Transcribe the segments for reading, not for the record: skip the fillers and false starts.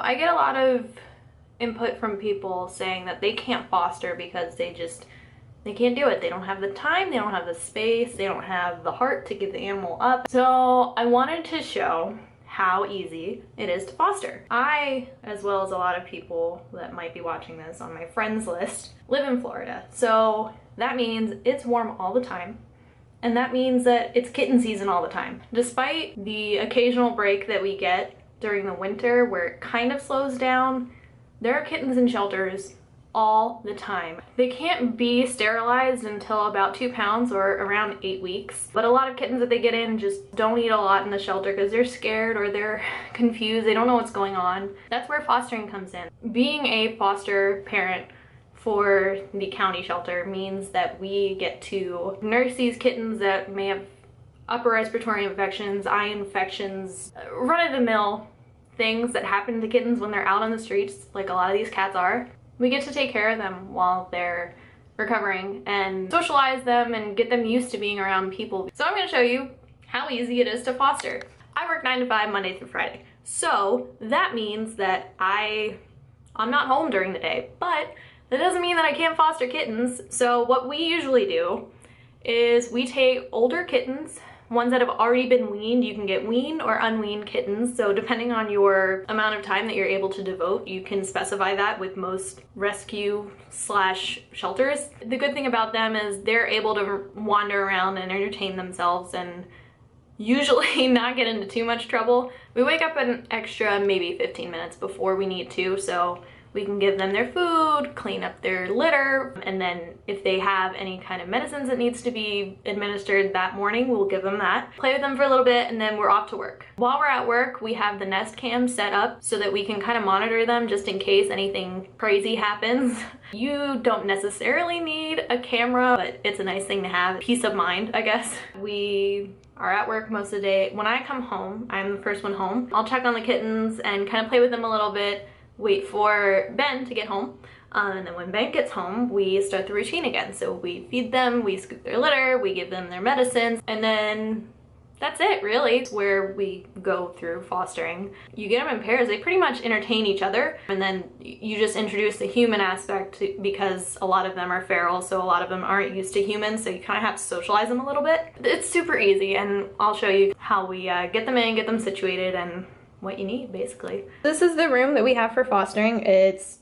I get a lot of input from people saying that they can't foster because they can't do it. They don't have the time, they don't have the space, they don't have the heart to give the animal up. So I wanted to show how easy it is to foster. I, as well as a lot of people that might be watching this on my friends list, live in Florida. So that means it's warm all the time. And that means that it's kitten season all the time. Despite the occasional break that we get during the winter where it kind of slows down, there are kittens in shelters all the time. They can't be sterilized until about 2 pounds or around 8 weeks. But a lot of kittens that they get in just don't eat a lot in the shelter because they're scared or they're confused. They don't know what's going on. That's where fostering comes in. Being a foster parent for the county shelter means that we get to nurse these kittens that may have upper respiratory infections, eye infections, run-of-the-mill things that happen to kittens when they're out on the streets, like a lot of these cats are. We get to take care of them while they're recovering and socialize them and get them used to being around people. So I'm going to show you how easy it is to foster. I work 9 to 5 Monday through Friday. So that means that I'm not home during the day, but that doesn't mean that I can't foster kittens. So what we usually do is we take older kittens, ones that have already been weaned. You can get weaned or unweaned kittens. So depending on your amount of time that you're able to devote, you can specify that with most rescue slash shelters. The good thing about them is they're able to wander around and entertain themselves and usually not get into too much trouble. We wake up an extra maybe 15 minutes before we need to, so we can give them their food, clean up their litter, and then if they have any kind of medicines that needs to be administered that morning, we'll give them that. Play with them for a little bit, and then we're off to work. While we're at work, we have the Nest Cam set up so that we can kind of monitor them just in case anything crazy happens. You don't necessarily need a camera, but it's a nice thing to have. Peace of mind, I guess. We are at work most of the day. When I come home, I'm the first one home. I'll check on the kittens and kind of play with them a little bit, wait for Ben to get home, and then when Ben gets home, we start the routine again. So we feed them, we scoop their litter, we give them their medicines, and then that's it, really. It's where we go through fostering. You get them in pairs, they pretty much entertain each other, and then you just introduce the human aspect because a lot of them are feral, so a lot of them aren't used to humans, so you kind of have to socialize them a little bit. It's super easy, and I'll show you how we get them in, get them situated, and what you need, basically. This is the room that we have for fostering. It's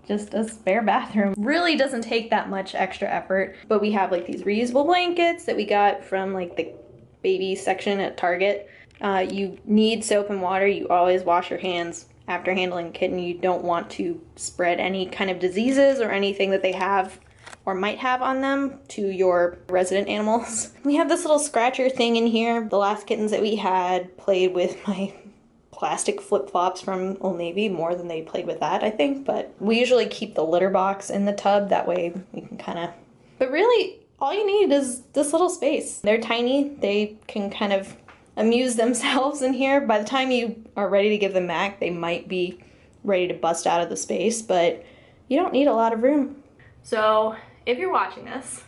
just a spare bathroom. Really doesn't take that much extra effort, but we have like these reusable blankets that we got from like the baby section at Target. You need soap and water. You always wash your hands after handling a kitten. You don't want to spread any kind of diseases or anything that they have or might have on them to your resident animals. We have this little scratcher thing in here. The last kittens that we had played with my plastic flip-flops from Old Navy more than they played with that, I think, but we usually keep the litter box in the tub, that way we can kind of, but really all you need is this little space. They're tiny, they can kind of amuse themselves in here. By the time you are ready to give them back, they might be ready to bust out of the space, but you don't need a lot of room. So if you're watching this,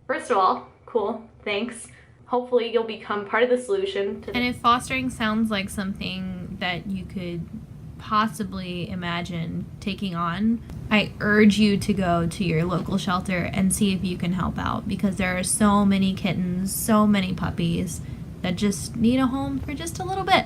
first of all, cool, thanks. Hopefully you'll become part of the solution to this. And if fostering sounds like something that you could possibly imagine taking on, I urge you to go to your local shelter and see if you can help out, because there are so many kittens, so many puppies that just need a home for just a little bit.